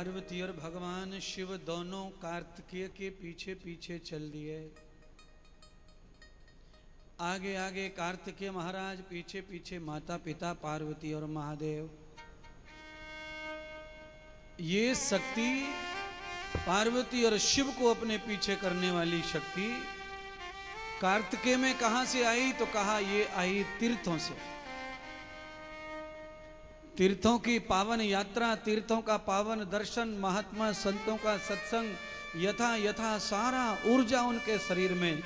पार्वती और भगवान शिव दोनों कार्तिकेय के पीछे पीछे चल दिए। आगे आगे कार्तिकेय महाराज, पीछे पीछे माता पिता पार्वती और महादेव। ये शक्ति पार्वती और शिव को अपने पीछे करने वाली शक्ति कार्तिकेय में कहां से आई? तो कहा ये आई तीर्थों से। तीर्थों की पावन यात्रा, तीर्थों का पावन दर्शन, महात्मा संतों का सत्संग, यथा यथा सारा ऊर्जा उनके शरीर में।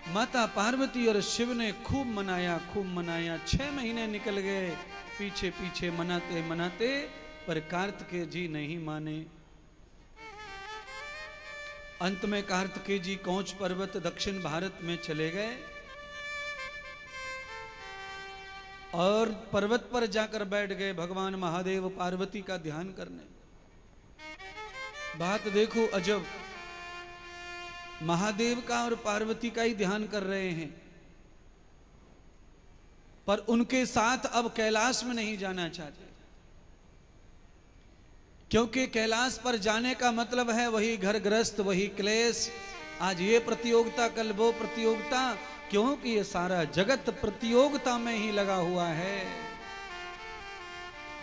माता पार्वती और शिव ने खूब मनाया, खूब मनाया। 6 महीने निकल गए पीछे पीछे मनाते मनाते, पर कार्तिकेय जी नहीं माने। अंत में कार्तिकेय जी कौच पर्वत दक्षिण भारत में चले गए और पर्वत पर जाकर बैठ गए भगवान महादेव पार्वती का ध्यान करने। बात देखो अजब, महादेव का और पार्वती का ही ध्यान कर रहे हैं, पर उनके साथ अब कैलाश में नहीं जाना चाहते, क्योंकि कैलाश पर जाने का मतलब है वही घर गृहस्थ, वही क्लेश। आज ये प्रतियोगिता, कल वो प्रतियोगिता, क्योंकि ये सारा जगत प्रतियोगिता में ही लगा हुआ है।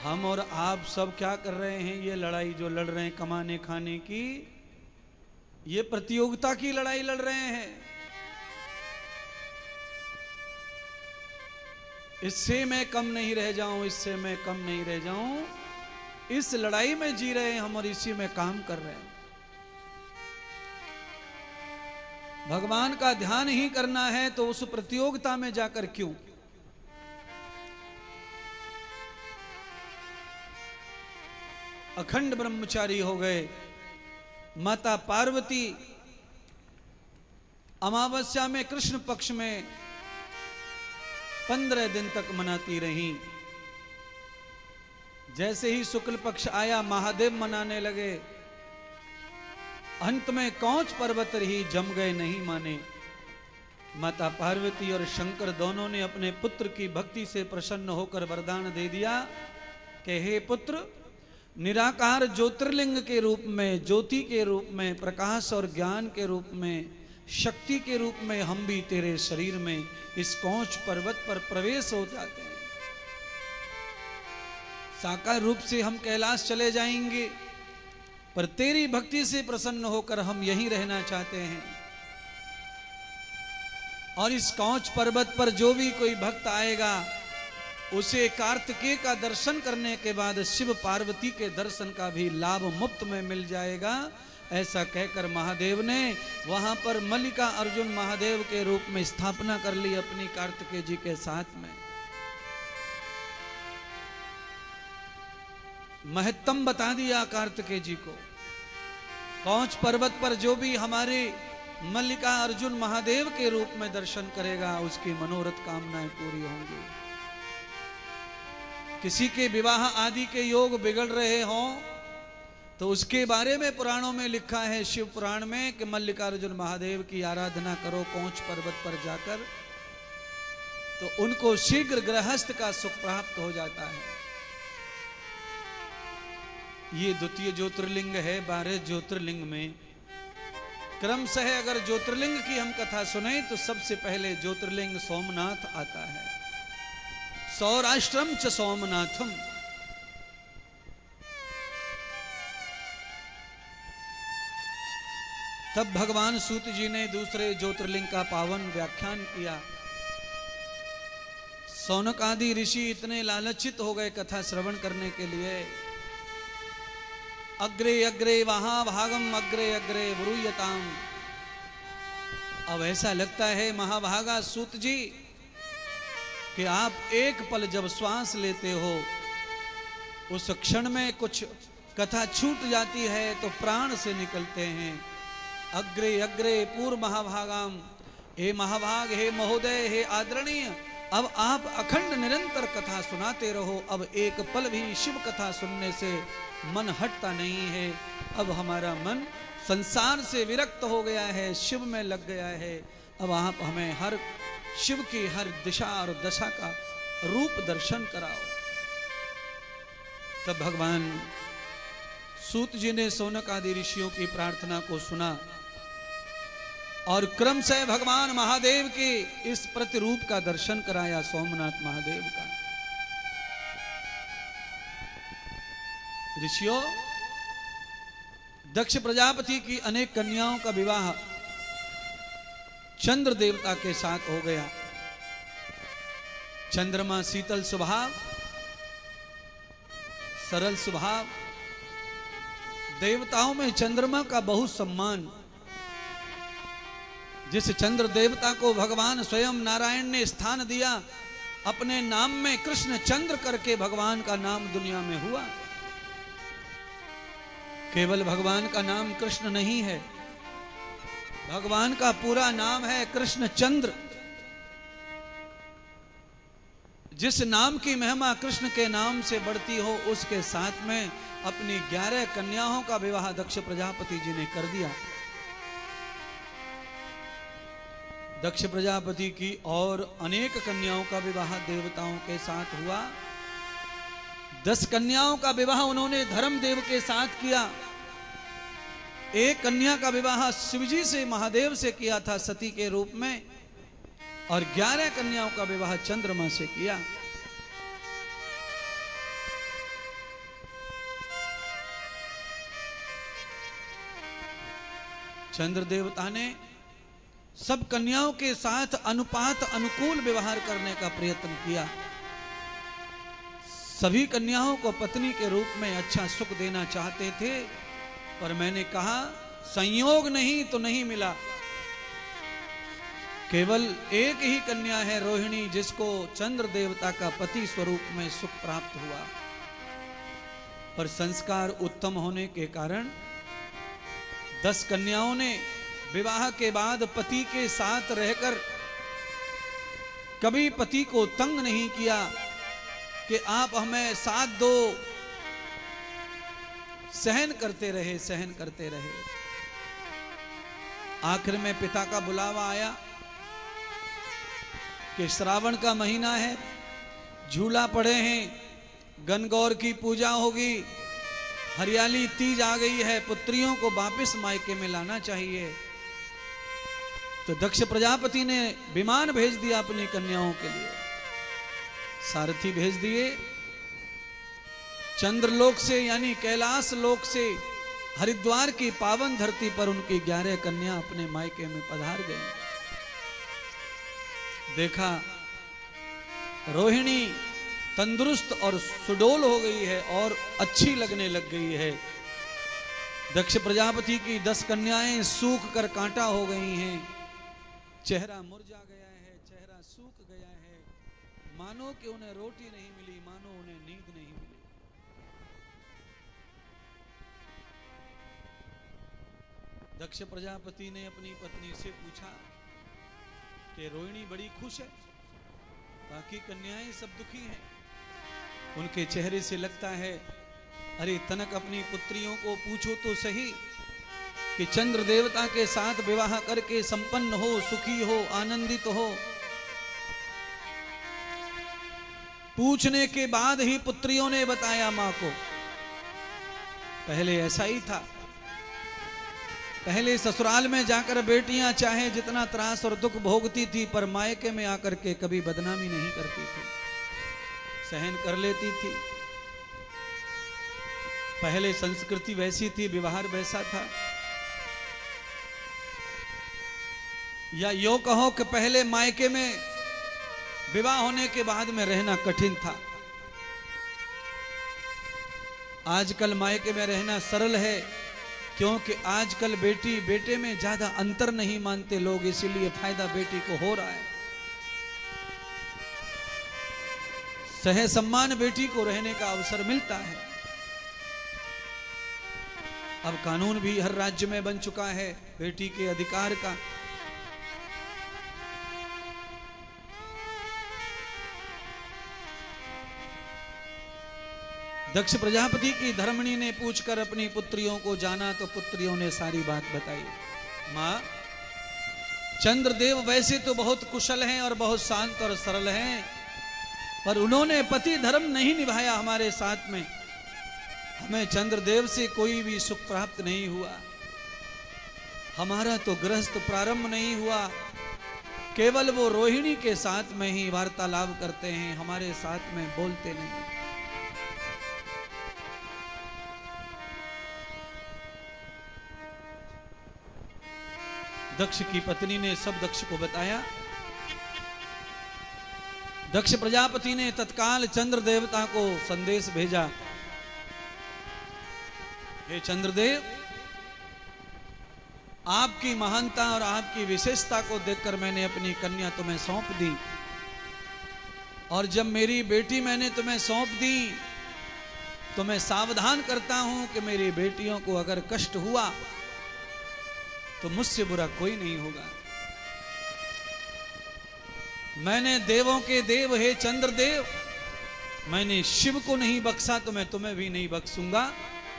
हम और आप सब क्या कर रहे हैं? ये लड़ाई जो लड़ रहे हैं कमाने खाने की, ये प्रतियोगिता की लड़ाई लड़ रहे हैं। इससे मैं कम नहीं रह जाऊं, इससे मैं कम नहीं रह जाऊं, इस लड़ाई में जी रहे हैं हम और इसी में काम कर रहे हैं। भगवान का ध्यान ही करना है तो उस प्रतियोगिता में जाकर क्यों? अखंड ब्रह्मचारी हो गए। माता पार्वती अमावस्या में कृष्ण पक्ष में 15 दिन तक मनाती रहीं। जैसे ही शुक्ल पक्ष आया महादेव मनाने लगे। अंत में कौच पर्वत ही जम गए, नहीं माने। माता पार्वती और शंकर दोनों ने अपने पुत्र की भक्ति से प्रसन्न होकर वरदान दे दिया कि हे पुत्र, निराकार ज्योतिर्लिंग के रूप में, ज्योति के रूप में, प्रकाश और ज्ञान के रूप में, शक्ति के रूप में हम भी तेरे शरीर में इस कौच पर्वत पर प्रवेश हो जाते हैं। साकार रूप से हम कैलाश चले जाएंगे, पर तेरी भक्ति से प्रसन्न होकर हम यहीं रहना चाहते हैं। और इस कौच पर्वत पर जो भी कोई भक्त आएगा, उसे कार्तिकेय का दर्शन करने के बाद शिव पार्वती के दर्शन का भी लाभ मुफ्त में मिल जाएगा। ऐसा कहकर महादेव ने वहां पर मल्लिका अर्जुन महादेव के रूप में स्थापना कर ली अपनी कार्तिकेय जी के साथ में। महत्तम बता दिया कार्तिकेय जी को। कौच पर्वत पर जो भी हमारे मल्लिका अर्जुन महादेव के रूप में दर्शन करेगा, उसकी मनोरथ कामनाएं पूरी होंगी। किसी के विवाह आदि के योग बिगड़ रहे हों तो उसके बारे में पुराणों में लिखा है, शिव पुराण में, कि मल्लिकार्जुन महादेव की आराधना करो कौच पर्वत पर जाकर, तो उनको शीघ्र गृहस्थ का सुख प्राप्त हो जाता है। ये द्वितीय ज्योतिर्लिंग है 12 ज्योतिर्लिंग में। क्रमशः अगर ज्योतिर्लिंग की हम कथा सुने तो सबसे पहले ज्योतिर्लिंग सोमनाथ आता है। सौराष्ट्रम च सोमनाथम। तब भगवान सूत जी ने दूसरे ज्योतिर्लिंग का पावन व्याख्यान किया। सौनक आदि ऋषि इतने लालचित हो गए कथा श्रवण करने के लिए। अग्रे अग्रे महाभागम अग्रे अग्रे ब्रूयताम। अब ऐसा लगता है महाभागा सूत जी कि आप एक पल जब श्वास लेते हो, उस क्षण में कुछ कथा छूट जाती है तो प्राण से निकलते हैं। अग्रे अग्रे पूर्व महाभागम, हे महाभाग, हे महोदय, हे आदरणीय, अब आप अखंड निरंतर कथा सुनाते रहो। अब एक पल भी शिव कथा सुनने से मन हटता नहीं है। अब हमारा मन संसार से विरक्त हो गया है, शिव में लग गया है। अब आप हमें हर शिव की हर दिशा और दशा का रूप दर्शन कराओ। तब भगवान सूत जी ने सौनक आदि ऋषियों की प्रार्थना को सुना और क्रम से भगवान महादेव के इस प्रतिरूप का दर्शन कराया, सोमनाथ महादेव का। ऋषियों, दक्ष प्रजापति की अनेक कन्याओं का विवाह चंद्र देवता के साथ हो गया। चंद्रमा शीतल स्वभाव, सरल स्वभाव, देवताओं में चंद्रमा का बहुत सम्मान। जिस चंद्र देवता को भगवान स्वयं नारायण ने स्थान दिया, अपने नाम में कृष्ण चंद्र करके भगवान का नाम दुनिया में हुआ। केवल भगवान का नाम कृष्ण नहीं है, भगवान का पूरा नाम है कृष्ण चंद्र। जिस नाम की महिमा कृष्ण के नाम से बढ़ती हो, उसके साथ में अपनी 11 कन्याओं का विवाह दक्ष प्रजापति जी ने कर दिया। दक्ष प्रजापति की और अनेक कन्याओं का विवाह देवताओं के साथ हुआ। 10 कन्याओं का विवाह उन्होंने धर्मदेव के साथ किया। एक कन्या का विवाह शिवजी से, महादेव से किया था सती के रूप में, और 11 कन्याओं का विवाह चंद्रमा से किया। चंद्र देवता ने सब कन्याओं के साथ अनुपात अनुकूल व्यवहार करने का प्रयत्न किया। सभी कन्याओं को पत्नी के रूप में अच्छा सुख देना चाहते थे, पर मैंने कहा संयोग नहीं तो नहीं मिला। केवल एक ही कन्या है रोहिणी, जिसको चंद्र देवता का पति स्वरूप में सुख प्राप्त हुआ, पर संस्कार उत्तम होने के कारण 10 कन्याओं ने विवाह के बाद पति के साथ रहकर कभी पति को तंग नहीं किया कि आप हमें साथ दो। सहन करते रहे, सहन करते रहे। आखिर में पिता का बुलावा आया कि श्रावण का महीना है, झूला पड़े हैं, गणगौर की पूजा होगी, हरियाली तीज आ गई है, पुत्रियों को वापस मायके में लाना चाहिए। तो दक्ष प्रजापति ने विमान भेज दिया अपनी कन्याओं के लिए, सारथी भेज दिए। चंद्रलोक से यानी कैलाश लोक से हरिद्वार की पावन धरती पर उनकी 11 कन्या अपने मायके में पधार गई। देखा रोहिणी तंदुरुस्त और सुडोल हो गई है और अच्छी लगने लग गई है। दक्ष प्रजापति की 10 कन्याएं सूख कर कांटा हो गई हैं, चेहरा मुरझा गया है, चेहरा सूख गया है, मानो कि उन्हें रोटी नहीं मिली, मानो उन्हें नींद नहीं मिली। दक्ष प्रजापति ने अपनी पत्नी से पूछा कि रोहिणी बड़ी खुश है, बाकी कन्याएं सब दुखी हैं। उनके चेहरे से लगता है, अरे तनक अपनी पुत्रियों को पूछो तो सही कि चंद्र देवता के साथ विवाह करके संपन्न हो, सुखी हो, आनंदित हो। पूछने के बाद ही पुत्रियों ने बताया मां को, पहले ऐसा ही था। पहले ससुराल में जाकर बेटियां चाहे जितना त्रास और दुख भोगती थी, पर मायके में आकर के कभी बदनामी नहीं करती थी, सहन कर लेती थी। पहले संस्कृति वैसी थी, व्यवहार वैसा था। या यो कहो कि पहले मायके में विवाह होने के बाद में रहना कठिन था। आजकल मायके में रहना सरल है, क्योंकि आजकल बेटी बेटे में ज्यादा अंतर नहीं मानते लोग, इसीलिए फायदा बेटी को हो रहा है। सह सम्मान बेटी को रहने का अवसर मिलता है। अब कानून भी हर राज्य में बन चुका है बेटी के अधिकार का। दक्ष प्रजापति की धर्मणी ने पूछकर अपनी पुत्रियों को जाना, तो पुत्रियों ने सारी बात बताई। मां, चंद्रदेव वैसे तो बहुत कुशल हैं और बहुत शांत और सरल हैं, पर उन्होंने पति धर्म नहीं निभाया हमारे साथ में। हमें चंद्रदेव से कोई भी सुख प्राप्त नहीं हुआ, हमारा तो गृहस्थ प्रारंभ नहीं हुआ। केवल वो रोहिणी के साथ में ही वार्तालाप करते हैं, हमारे साथ में बोलते नहीं। दक्ष की पत्नी ने सब दक्ष को बताया। दक्ष प्रजापति ने तत्काल चंद्र देवता को संदेश भेजा, हे चंद्रदेव, आपकी महानता और आपकी विशेषता को देखकर मैंने अपनी कन्या तुम्हें सौंप दी, और जब मेरी बेटी मैंने तुम्हें सौंप दी तो मैं सावधान करता हूं कि मेरी बेटियों को अगर कष्ट हुआ तो मुझसे बुरा कोई नहीं होगा। मैंने देवों के देव हे चंद्रदेव, मैंने शिव को नहीं बख्शा तो मैं तुम्हें भी नहीं बख्शूंगा,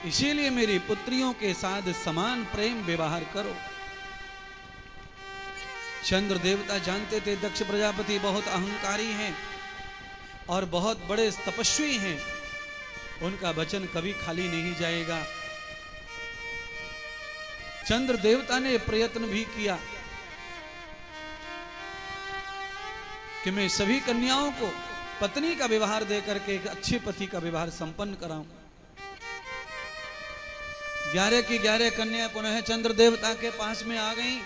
इसीलिए मेरी पुत्रियों के साथ समान प्रेम व्यवहार करो। चंद्र देवता जानते थे दक्ष प्रजापति बहुत अहंकारी हैं और बहुत बड़े तपस्वी हैं, उनका वचन कभी खाली नहीं जाएगा। चंद्र देवता ने प्रयत्न भी किया कि मैं सभी कन्याओं को पत्नी का व्यवहार देकर के एक अच्छे पति का व्यवहार संपन्न कराऊं। 11 की 11 कन्या पुनः चंद्र देवता के पास में आ गईं।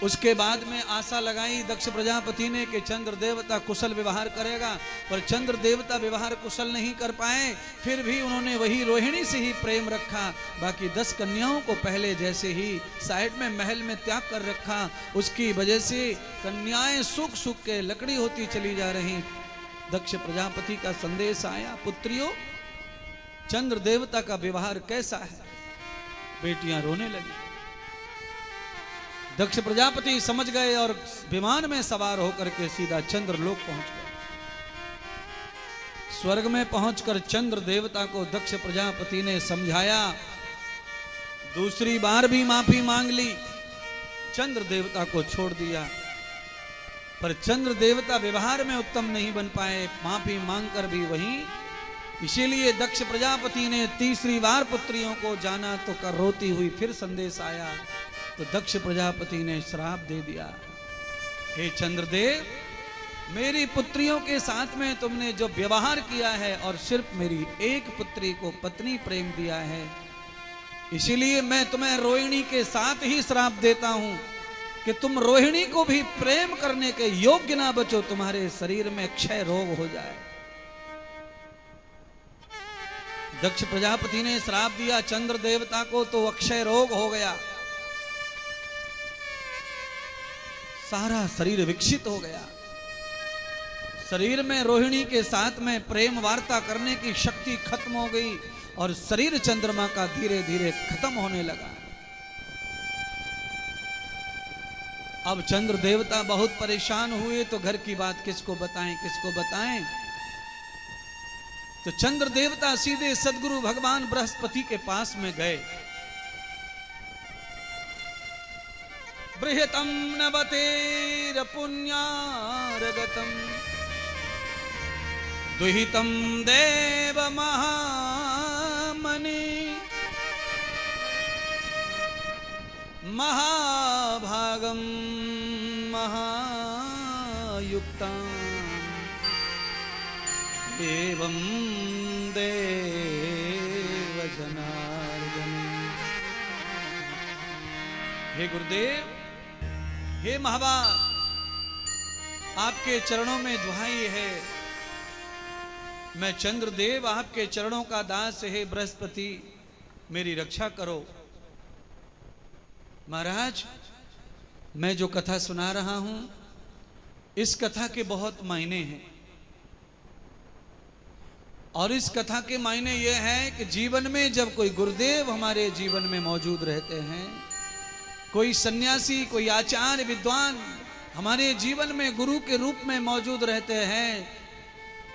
उसके बाद में आशा लगाई दक्ष प्रजापति ने कि चंद्र देवता कुशल व्यवहार करेगा, पर चंद्र देवता व्यवहार कुशल नहीं कर पाए। फिर भी उन्होंने वही रोहिणी से ही प्रेम रखा। बाकी 10 कन्याओं को पहले जैसे ही साइड में महल में त्याग कर रखा। उसकी वजह से कन्याएं सूख सूख के लकड़ी होती चली जा रही। दक्ष प्रजापति का संदेश आया, पुत्रियों, चंद्र देवता का व्यवहार कैसा है। बेटियां रोने लगी। दक्ष प्रजापति समझ गए और विमान में सवार होकर के सीधा चंद्रलोक पहुंच गए। स्वर्ग में पहुंचकर चंद्र देवता को दक्ष प्रजापति ने समझाया। दूसरी बार भी माफी मांग ली, चंद्र देवता को छोड़ दिया, पर चंद्र देवता व्यवहार में उत्तम नहीं बन पाए, माफी मांगकर भी वहीं। इसीलिए दक्ष प्रजापति ने तीसरी बार पुत्रियों को जाना तो कर रोती हुई फिर संदेश आया, तो दक्ष प्रजापति ने श्राप दे दिया, हे चंद्रदेव, मेरी पुत्रियों के साथ में तुमने जो व्यवहार किया है और सिर्फ मेरी एक पुत्री को पत्नी प्रेम दिया है, इसीलिए मैं तुम्हें रोहिणी के साथ ही श्राप देता हूं कि तुम रोहिणी को भी प्रेम करने के योग्य ना बचो, तुम्हारे शरीर में क्षय रोग हो जाए। दक्ष प्रजापति ने श्राप दिया चंद्र देवता को, तो अक्षय रोग हो गया, सारा शरीर विकसित हो गया। शरीर में रोहिणी के साथ में प्रेम वार्ता करने की शक्ति खत्म हो गई और शरीर चंद्रमा का धीरे धीरे खत्म होने लगा। अब चंद्र देवता बहुत परेशान हुए, तो घर की बात किसको बताएं, किसको बताएं। तो चंद्र देवता सीधे सदगुरु भगवान बृहस्पति के पास में गए। बृहतम नवतेर पुण्यारगतम दुहितम देव महामनि महाभागम महायुक्तम एवं देव जनार्दन। हे गुरुदेव, हे महाभाग, आपके चरणों में दुहाई है, मैं चंद्रदेव आपके चरणों का दास है। बृहस्पति, मेरी रक्षा करो। महाराज, मैं जो कथा सुना रहा हूं, इस कथा के बहुत मायने हैं, और इस कथा के मायने यह है कि जीवन में जब कोई गुरुदेव हमारे जीवन में मौजूद रहते हैं, कोई सन्यासी, कोई आचार्य विद्वान हमारे जीवन में गुरु के रूप में मौजूद रहते हैं,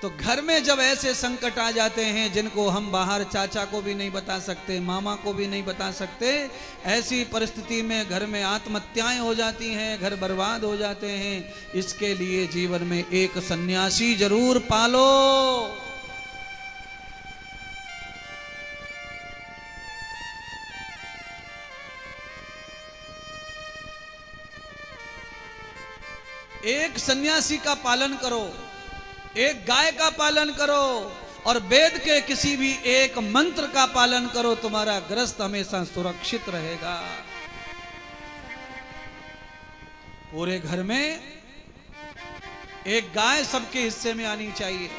तो घर में जब ऐसे संकट आ जाते हैं जिनको हम बाहर चाचा को भी नहीं बता सकते, मामा को भी नहीं बता सकते, ऐसी परिस्थिति में घर में आत्महत्याएं हो जाती हैं, घर बर्बाद हो जाते हैं। इसके लिए जीवन में एक सन्यासी जरूर पालो। एक सन्यासी का पालन करो, एक गाय का पालन करो और वेद के किसी भी एक मंत्र का पालन करो, तुम्हारा ग्रस्त हमेशा सुरक्षित रहेगा। पूरे घर में एक गाय सबके हिस्से में आनी चाहिए,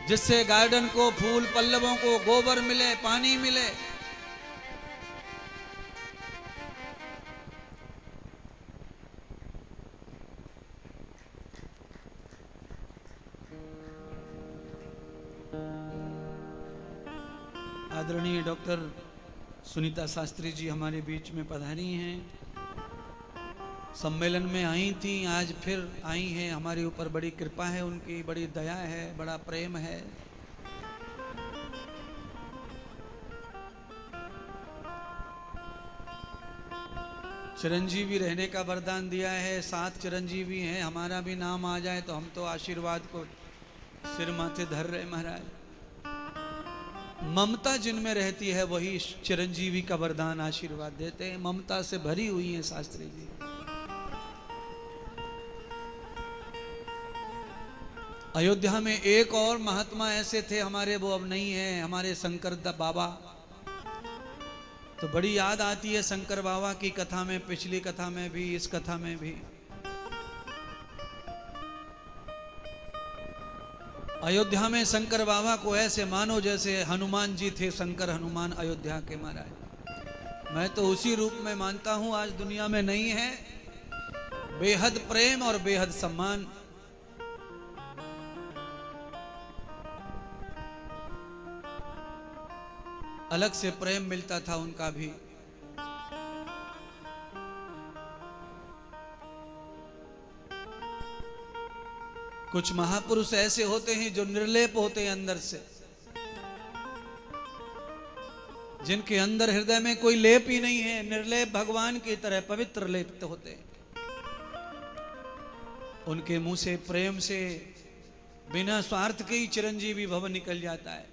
जिससे गार्डन को, फूल पल्लवों को गोबर मिले, पानी मिले। आदरणीय डॉक्टर सुनीता शास्त्री जी हमारे बीच में पधारी हैं। सम्मेलन में आई थी, आज फिर आई हैं। हमारे ऊपर बड़ी कृपा है उनकी, बड़ी दया है, बड़ा प्रेम है। चिरंजीवी रहने का वरदान दिया है, 7 चिरंजीवी हैं। हमारा भी नाम आ जाए तो हम तो आशीर्वाद को सिर माथे धर रहे महाराज। ममता जिनमें रहती है वही चिरंजीवी का वरदान आशीर्वाद देते हैं। ममता से भरी हुई है शास्त्री जी। अयोध्या में एक और महात्मा ऐसे थे हमारे, वो अब नहीं है, हमारे शंकर बाबा। तो बड़ी याद आती है शंकर बाबा की कथा में, पिछली कथा में भी, इस कथा में भी। अयोध्या में शंकर बाबा को ऐसे मानो जैसे हनुमान जी थे, शंकर हनुमान अयोध्या के महाराज। मैं तो उसी रूप में मानता हूं, आज दुनिया में नहीं है। बेहद प्रेम और बेहद सम्मान। अलग से प्रेम मिलता था उनका भी। कुछ महापुरुष ऐसे होते हैं जो निर्लेप होते हैं अंदर से, जिनके अंदर हृदय में कोई लेप ही नहीं है, निर्लेप भगवान की तरह पवित्र लेप्त होते हैं। उनके मुंह से प्रेम से बिना स्वार्थ के ही चिरंजीवी भव निकल जाता है।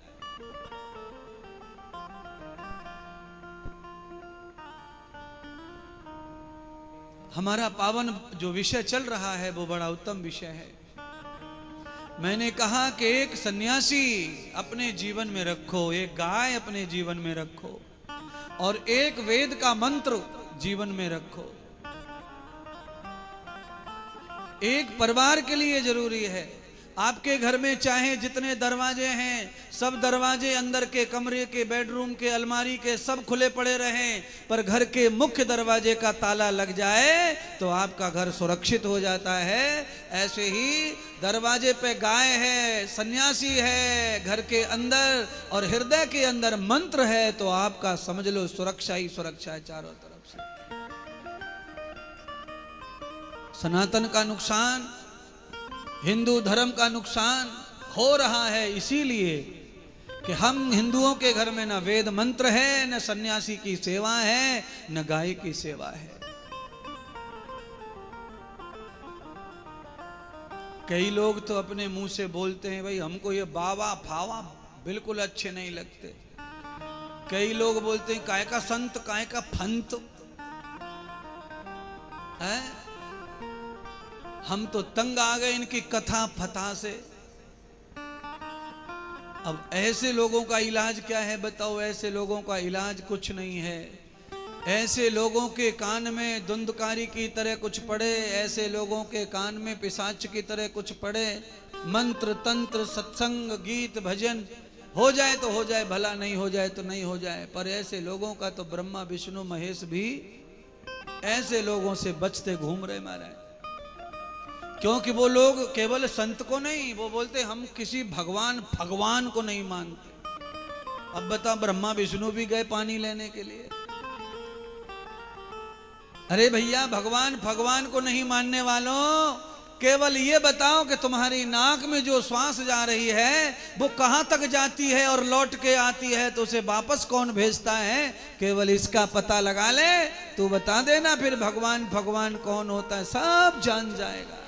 हमारा पावन जो विषय चल रहा है वो बड़ा उत्तम विषय है। मैंने कहा कि एक सन्यासी अपने जीवन में रखो, एक गाय अपने जीवन में रखो और एक वेद का मंत्र जीवन में रखो। एक परिवार के लिए जरूरी है। आपके घर में चाहे जितने दरवाजे हैं, सब दरवाजे अंदर के कमरे के, बेडरूम के, अलमारी के सब खुले पड़े रहें, पर घर के मुख्य दरवाजे का ताला लग जाए तो आपका घर सुरक्षित हो जाता है। ऐसे ही दरवाजे पे गाय है, सन्यासी है घर के अंदर और हृदय के अंदर मंत्र है, तो आपका समझ लो सुरक्षा ही सुरक्षा है चारों तरफ से। सनातन का नुकसान, हिंदू धर्म का नुकसान हो रहा है इसीलिए कि हम हिंदुओं के घर में न वेद मंत्र है, न सन्यासी की सेवा है, न गाय की सेवा है। कई लोग तो अपने मुंह से बोलते हैं, भाई हमको ये बाबा फावा बिल्कुल अच्छे नहीं लगते। कई लोग बोलते हैं काय का संत, काय का फंत है। हम तो तंग आ गए इनकी कथा फथा से। अब ऐसे लोगों का इलाज क्या है बताओ? ऐसे लोगों का इलाज कुछ नहीं है। ऐसे लोगों के कान में धुंधकारी की तरह कुछ पड़े, ऐसे लोगों के कान में पिशाच की तरह कुछ पड़े। मंत्र तंत्र सत्संग गीत भजन हो जाए तो हो जाए, भला नहीं हो जाए तो नहीं हो जाए। पर ऐसे लोगों का तो ब्रह्मा विष्णु महेश भी ऐसे लोगों से बचते घूम रहे महाराज। क्योंकि वो लोग केवल संत को नहीं, वो बोलते हम किसी भगवान को नहीं मानते। अब बता, ब्रह्मा विष्णु भी गए पानी लेने के लिए। अरे भैया, भगवान को नहीं मानने वालों, केवल ये बताओ कि तुम्हारी नाक में जो श्वास जा रही है वो कहां तक जाती है और लौट के आती है, तो उसे वापस कौन भेजता है? केवल इसका पता लगा ले, तू बता देना फिर भगवान कौन होता है, सब जान जाएगा।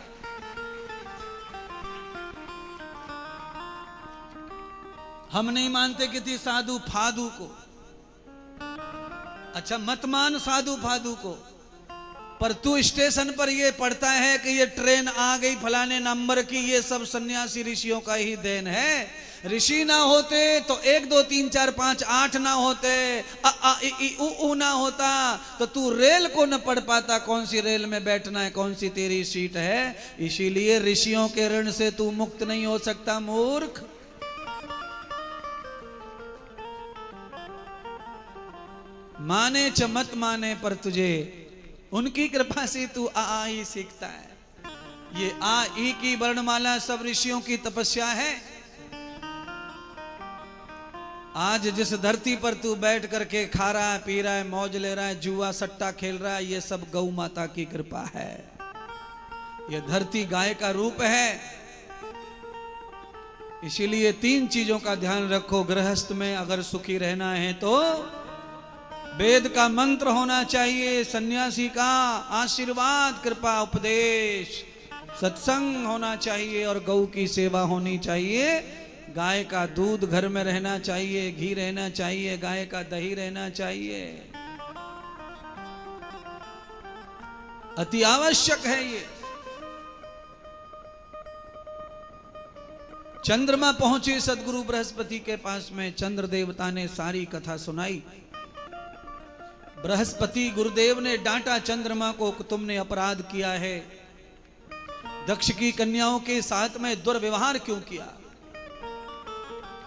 हम नहीं मानते किसी साधु फाधु को। अच्छा, मत मान साधु फाधु को, पर तू स्टेशन पर ये पढ़ता है कि ये ट्रेन आ गई फलाने नंबर की, ये सब सन्यासी ऋषियों का ही देन है। ऋषि ना होते तो 1 2 3 4 5 8 ना होते, अ आ इ ई उ ऊ ना होता तो तू रेल को न पढ़ पाता, कौन सी रेल में बैठना है, कौन सी तेरी सीट है। इसीलिए ऋषियों के ऋण से तू मुक्त नहीं हो सकता मूर्ख। माने च मत माने पर तुझे उनकी कृपा से तू आ ही सीखता है। ये आ ई की वर्णमाला सब ऋषियों की तपस्या है। आज जिस धरती पर तू बैठ करके खा रहा है, पी रहा है, मौज ले रहा है, जुआ सट्टा खेल रहा है, ये सब गौ माता की कृपा है। ये धरती गाय का रूप है। इसीलिए 3 चीजों का ध्यान रखो। गृहस्थ में अगर सुखी रहना है तो वेद का मंत्र होना चाहिए, सन्यासी का आशीर्वाद, कृपा, उपदेश, सत्संग होना चाहिए और गौ की सेवा होनी चाहिए। गाय का दूध घर में रहना चाहिए, घी रहना चाहिए, गाय का दही रहना चाहिए, अति आवश्यक है ये। चंद्रमा पहुंचे सदगुरु बृहस्पति के पास में, चंद्र देवता ने सारी कथा सुनाई। बृहस्पति गुरुदेव ने डांटा चंद्रमा को कि तुमने अपराध किया है, दक्ष की कन्याओं के साथ में दुर्व्यवहार क्यों किया।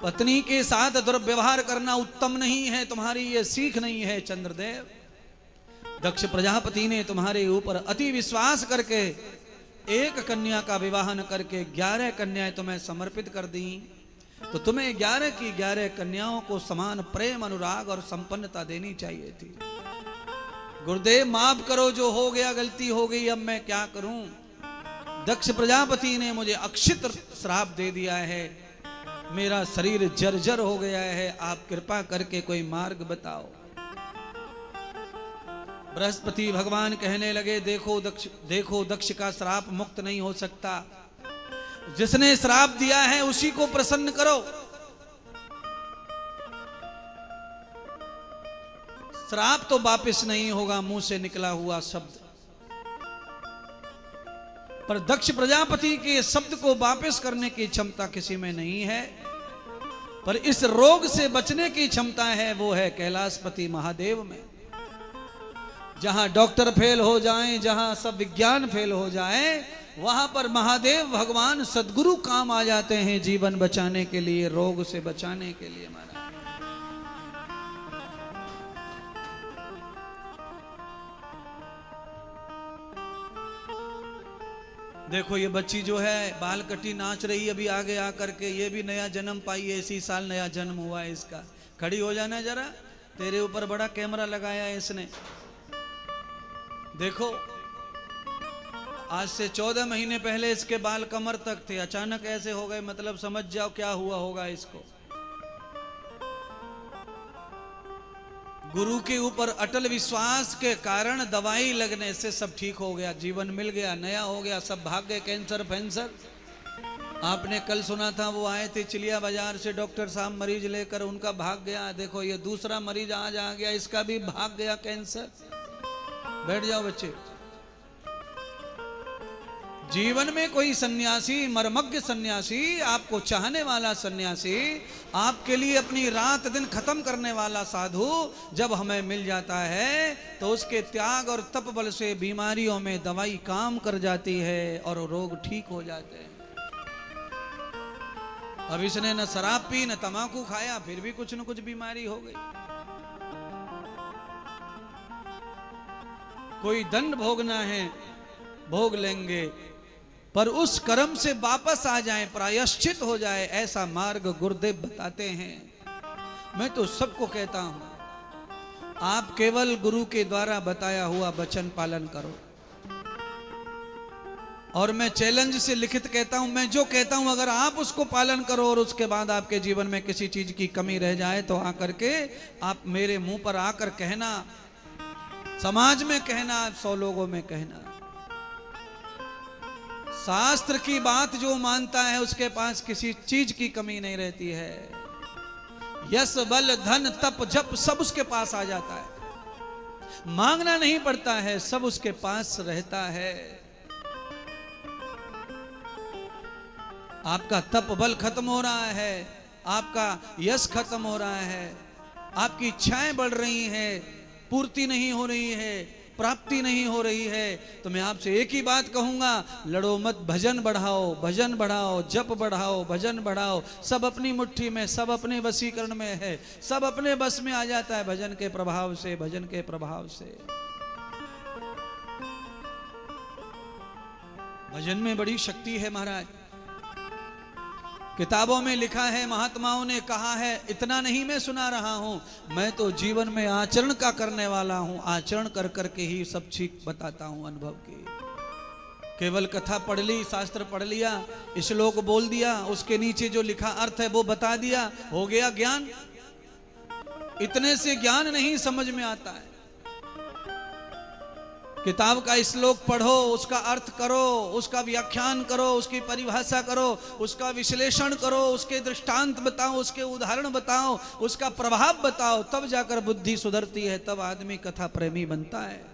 पत्नी के साथ दुर्व्यवहार करना उत्तम नहीं है, तुम्हारी ये सीख नहीं है चंद्रदेव। दक्ष प्रजापति ने तुम्हारे ऊपर अति विश्वास करके एक कन्या का विवाह न करके 11 कन्याएं तुम्हें समर्पित कर दी, तो तुम्हें 11 की 11 कन्याओं को समान प्रेम, अनुराग और संपन्नता देनी चाहिए थी। गुरुदेव माफ करो, जो हो गया गलती हो गई, अब मैं क्या करूं। दक्ष प्रजापति ने मुझे अक्षित श्राप दे दिया है, मेरा शरीर जर्जर हो गया है, आप कृपा करके कोई मार्ग बताओ। बृहस्पति भगवान कहने लगे, देखो दक्ष का श्राप मुक्त नहीं हो सकता। जिसने श्राप दिया है उसी को प्रसन्न करो। श्राप तो वापस नहीं होगा, मुंह से निकला हुआ शब्द, पर दक्ष प्रजापति के शब्द को वापस करने की क्षमता किसी में नहीं है। पर इस रोग से बचने की क्षमता है, वो है कैलाशपति महादेव में। जहां डॉक्टर फेल हो जाएं, जहां सब विज्ञान फेल हो जाए, वहां पर महादेव भगवान सद्गुरु काम आ जाते हैं जीवन बचाने के लिए, रोग से बचाने के लिए। महाराज देखो ये बच्ची जो है बाल कटी नाच रही, अभी आगे आकर के, ये भी नया जन्म पाई है, इसी साल नया जन्म हुआ है इसका। खड़ी हो जाना जरा, तेरे ऊपर बड़ा कैमरा लगाया है इसने। देखो आज से 14 महीने पहले इसके बाल कमर तक थे, अचानक ऐसे हो गए, मतलब समझ जाओ क्या हुआ होगा इसको। गुरु के ऊपर अटल विश्वास के कारण दवाई लगने से सब ठीक हो गया, जीवन मिल गया, नया हो गया, सब भाग गए कैंसर फैंसर। आपने कल सुना था वो आए थे चिलिया बाजार से डॉक्टर साहब मरीज लेकर, उनका भाग गया। देखो ये दूसरा मरीज आज आ गया, इसका भी भाग गया कैंसर। बैठ जाओ बच्चे। जीवन में कोई सन्यासी, मर्मज्ञ सन्यासी, आपको चाहने वाला सन्यासी, आपके लिए अपनी रात दिन खत्म करने वाला साधु जब हमें मिल जाता है तो उसके त्याग और तप बल से बीमारियों में दवाई काम कर जाती है और रोग ठीक हो जाते हैं। अब इसने न शराब पी न तंबाकू खाया, फिर भी कुछ न कुछ बीमारी हो गई। कोई दंड भोगना है भोग लेंगे, पर उस कर्म से वापस आ जाएं, प्रायश्चित हो जाए, ऐसा मार्ग गुरुदेव बताते हैं। मैं तो सबको कहता हूं, आप केवल गुरु के द्वारा बताया हुआ वचन पालन करो। और मैं चैलेंज से लिखित कहता हूं, मैं जो कहता हूं अगर आप उसको पालन करो और उसके बाद आपके जीवन में किसी चीज की कमी रह जाए तो आकर के आप मेरे मुंह पर आकर कहना, समाज में कहना, 100 लोगों में कहना। शास्त्र की बात जो मानता है उसके पास किसी चीज की कमी नहीं रहती है। यश बल धन तप जप सब उसके पास आ जाता है। मांगना नहीं पड़ता है, सब उसके पास रहता है। आपका तप बल खत्म हो रहा है, आपका यश खत्म हो रहा है, आपकी इच्छाएं बढ़ रही हैं, पूर्ति नहीं हो रही है, प्राप्ति नहीं हो रही है, तो मैं आपसे एक ही बात कहूंगा, लड़ो मत, भजन बढ़ाओ, भजन बढ़ाओ, जप बढ़ाओ, भजन बढ़ाओ। सब अपनी मुट्ठी में, सब अपने वशीकरण में है, सब अपने बस में आ जाता है भजन के प्रभाव से, भजन के प्रभाव से। भजन में बड़ी शक्ति है महाराज। किताबों में लिखा है, महात्माओं ने कहा है, इतना नहीं मैं सुना रहा हूं, मैं तो जीवन में आचरण का करने वाला हूं, आचरण कर करके ही सब चीज बताता हूं अनुभव की। केवल कथा पढ़ ली, शास्त्र पढ़ लिया, श्लोक बोल दिया, उसके नीचे जो लिखा अर्थ है वो बता दिया, हो गया ज्ञान। इतने से ज्ञान नहीं समझ में आता है। किताब का श्लोक पढ़ो, उसका अर्थ करो, उसका व्याख्यान करो, उसकी परिभाषा करो, उसका विश्लेषण करो, उसके दृष्टांत बताओ, उसके उदाहरण बताओ, उसका प्रभाव बताओ, तब जाकर बुद्धि सुधरती है, तब आदमी कथा प्रेमी बनता है।